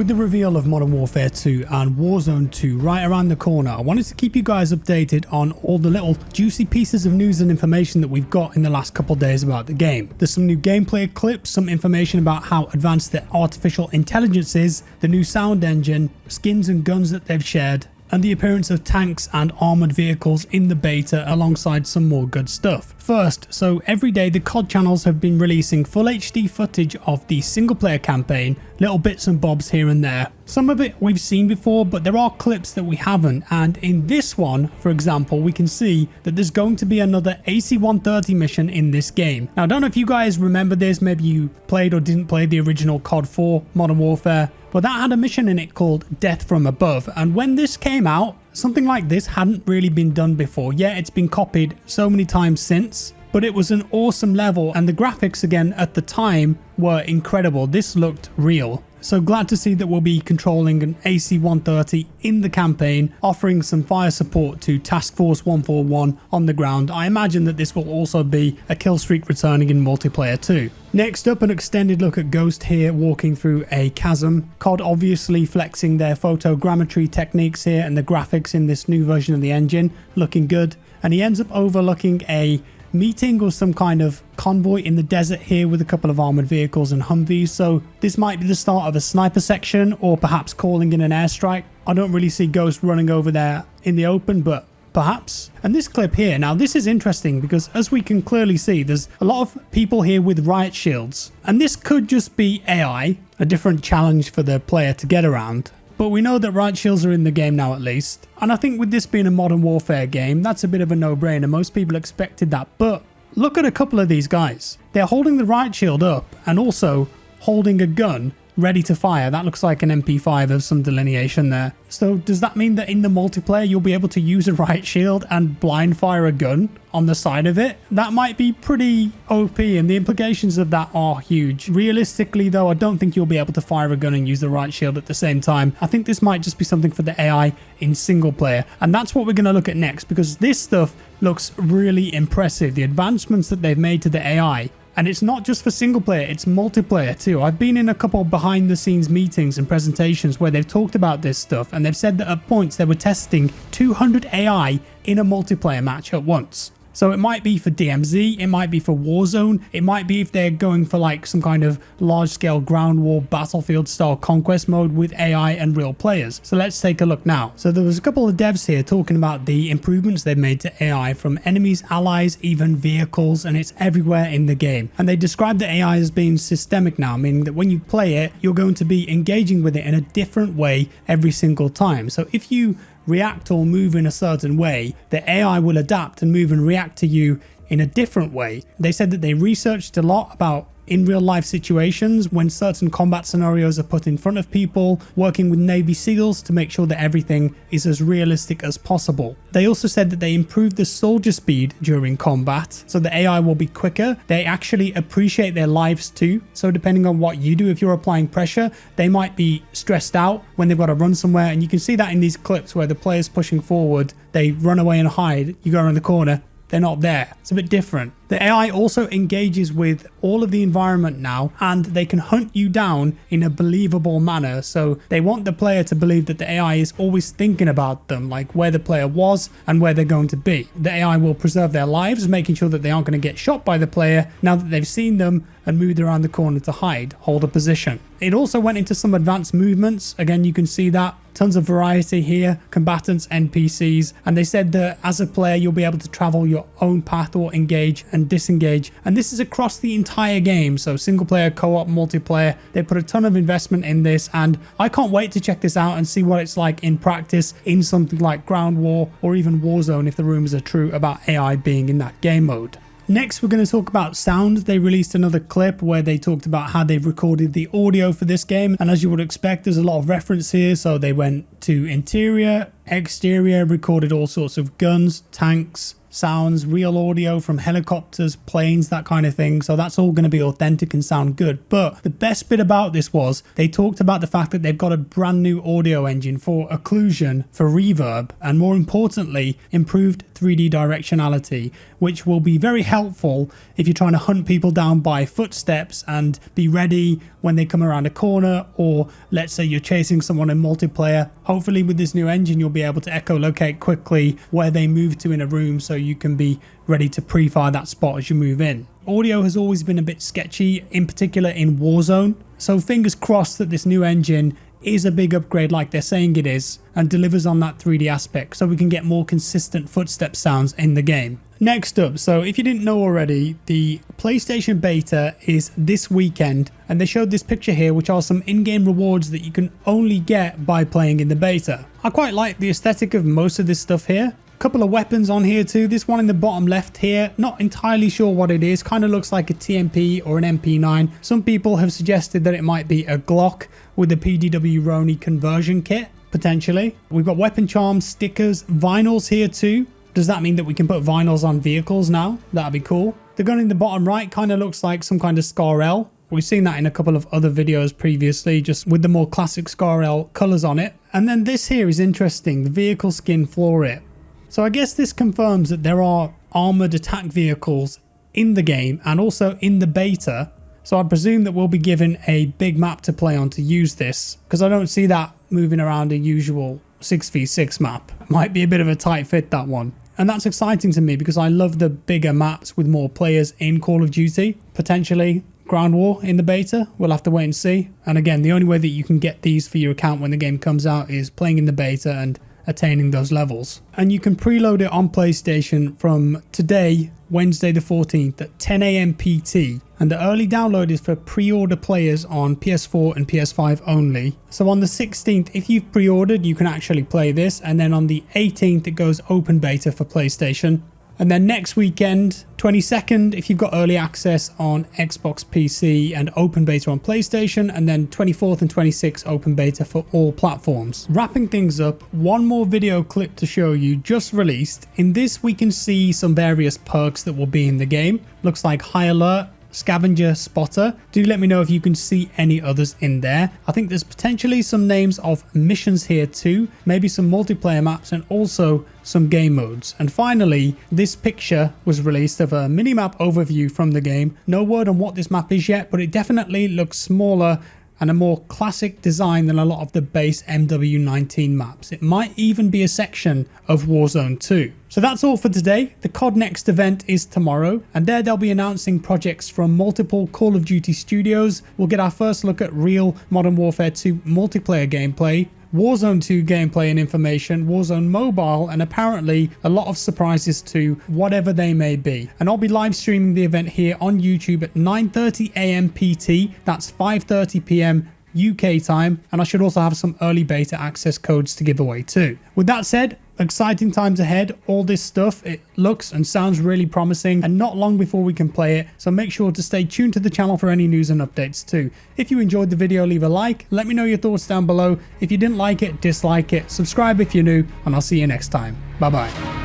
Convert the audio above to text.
With the reveal of Modern Warfare 2 and Warzone 2 right around the corner, I wanted to keep you guys updated on all the little juicy pieces of news and information that we've got in the last couple of days about the game. There's some new gameplay clips, some information about how advanced the artificial intelligence is, the new sound engine, skins and guns that they've shared, and the appearance of tanks and armoured vehicles in the beta alongside some more good stuff. First, so every day the COD channels have been releasing full HD footage of the single player campaign, little bits and bobs here and there. Some of it we've seen before, but there are clips that we haven't, and in this one, for example, we can see that there's going to be another AC-130 mission in this game. Now I don't know if you guys remember this, maybe you played or didn't play the original COD 4 Modern Warfare, but that had a mission in it called Death from Above, and when this came out, something like this hadn't really been done before. Yeah, it's been copied so many times since, but it was an awesome level, and the graphics again at the time were incredible. This looked real. So glad to see that we'll be controlling an AC-130 in the campaign, offering some fire support to Task Force 141 on the ground. I imagine that this will also be a kill streak returning in multiplayer too. Next up, an extended look at Ghost here walking through a chasm. COD obviously flexing their photogrammetry techniques here, and the graphics in this new version of the engine looking good. And he ends up overlooking a meeting or some kind of convoy in the desert here with a couple of armored vehicles and Humvees, so this might be the start of a sniper section or perhaps calling in an airstrike. I don't really see Ghost running over there in the open, but perhaps. And this clip here, now this is interesting because as we can clearly see, there's a lot of people here with riot shields, and this could just be AI, a different challenge for the player to get around. But we know that riot shields are in the game now at least. And I think with this being a Modern Warfare game, that's a bit of a no-brainer. Most people expected that. But look at a couple of these guys. They're holding the riot shield up and also holding a gun ready to fire. That looks like an MP5 of some delineation there. So does that mean that in the multiplayer you'll be able to use a riot shield and blind fire a gun on the side of it? That might be pretty OP, and the implications of that are huge. Realistically though, I don't think you'll be able to fire a gun and use the riot shield at the same time. I think this might just be something for the AI in single player, and that's what we're going to look at next, because this stuff looks really impressive. The advancements that they've made to the AI. And it's not just for single player, it's multiplayer too. I've been in a couple behind the scenes meetings and presentations where they've talked about this stuff, and they've said that at points they were testing 200 AI in a multiplayer match at once. So it might be for DMZ, it might be for Warzone, it might be if they're going for like some kind of large-scale ground war battlefield style conquest mode with AI and real players. So let's take a look now. So there was a couple of devs here talking about the improvements they've made to AI from enemies, allies, even vehicles, and it's everywhere in the game. And they described the AI as being systemic now, meaning that when you play it, you're going to be engaging with it in a different way every single time. So if you react or move in a certain way, the AI will adapt and move and react to you in a different way. They said that they researched a lot about in real life situations when certain combat scenarios are put in front of people, working with Navy SEALs to make sure that everything is as realistic as possible. They also said that they improved the soldier speed during combat, so the AI will be quicker. They actually appreciate their lives too, so depending on what you do, if you're applying pressure, they might be stressed out when they've got to run somewhere, and you can see that in these clips where the player's pushing forward, they run away and hide, you go around the corner, they're not there. It's a bit different. The AI also engages with all of the environment now, and they can hunt you down in a believable manner. So they want the player to believe that the AI is always thinking about them, like where the player was and where they're going to be. The AI will preserve their lives, making sure that they aren't going to get shot by the player now that they've seen them and moved around the corner to hide, hold a position. It also went into some advanced movements. Again, you can see that. Tons of variety here, combatants, NPCs, and they said that as a player you'll be able to travel your own path or engage and disengage, and this is across the entire game, so single player, co-op, multiplayer. They put a ton of investment in this, and I can't wait to check this out and see what it's like in practice in something like Ground War or even Warzone if the rumors are true about AI being in that game mode. Next, we're going to talk about sound. They released another clip where they talked about how they've recorded the audio for this game. And as you would expect, there's a lot of reference here. So they went to interior, exterior, recorded all sorts of guns, tanks, sounds, real audio from helicopters, planes, that kind of thing. So that's all going to be authentic and sound good. But the best bit about this was they talked about the fact that they've got a brand new audio engine for occlusion, for reverb, and more importantly, improved 3D directionality, which will be very helpful if you're trying to hunt people down by footsteps and be ready when they come around a corner, or let's say you're chasing someone in multiplayer. Hopefully with this new engine you'll be able to echolocate quickly where they move to in a room, so you can be ready to pre-fire that spot as you move in. Audio has always been a bit sketchy, in particular in Warzone, so fingers crossed that this new engine is a big upgrade like they're saying it is, and delivers on that 3D aspect so we can get more consistent footstep sounds in the game. Next up, so if you didn't know already, the PlayStation beta is this weekend, and they showed this picture here, which are some in-game rewards that you can only get by playing in the beta. I quite like the aesthetic of most of this stuff here. Couple of weapons on here too. This one in the bottom left here, not entirely sure what it is, kind of looks like a TMP or an MP9. Some people have suggested that it might be a Glock with a PDW Roni conversion kit, potentially. We've got weapon charms, stickers, vinyls here too. Does that mean that we can put vinyls on vehicles now? That'd be cool. The gun in the bottom right kind of looks like some kind of Scar-L. We've seen that in a couple of other videos previously, just with the more classic Scar-L colors on it. And then this here is interesting, the vehicle skin floor. So I guess this confirms that there are armored attack vehicles in the game and also in the beta. So I presume that we'll be given a big map to play on to use this, because I don't see that moving around a usual 6v6 map. Might be a bit of a tight fit, that one. And that's exciting to me because I love the bigger maps with more players in Call of Duty. Potentially Ground War in the beta, we'll have to wait and see. And again, the only way that you can get these for your account when the game comes out is playing in the beta and attaining those levels. And you can preload it on PlayStation from today, Wednesday the 14th at 10 AM PT. And the early download is for pre-order players on PS4 and PS5 only. So on the 16th, if you've pre-ordered, you can actually play this. And then on the 18th, it goes open beta for PlayStation. And then next weekend, 22nd, if you've got early access on Xbox PC and open beta on PlayStation, and then 24th and 26th open beta for all platforms. Wrapping things up, one more video clip to show you just released. In this, we can see some various perks that will be in the game. Looks like High Alert, Scavenger, Spotter. Do let me know if you can see any others in there. I think there's potentially some names of missions here too, maybe some multiplayer maps and also some game modes. And finally, this picture was released of a mini-map overview from the game. No word on what this map is yet, but it definitely looks smaller and a more classic design than a lot of the base MW19 maps. It might even be a section of Warzone 2. So that's all for today. The COD Next event is tomorrow, and there they'll be announcing projects from multiple Call of Duty studios. We'll get our first look at real Modern Warfare 2 multiplayer gameplay, Warzone 2 gameplay and information, Warzone Mobile, and apparently a lot of surprises too, whatever they may be. And I'll be live streaming the event here on YouTube at 9:30 AM PT, that's 5:30 PM UK time, and I should also have some early beta access codes to give away too. With that said, exciting times ahead. All this stuff, it looks and sounds really promising, and not long before we can play it, so make sure to stay tuned to the channel for any news and updates too. If you enjoyed the video, leave a like, let me know your thoughts down below. If you didn't like it, dislike it, subscribe if you're new, and I'll see you next time. Bye bye.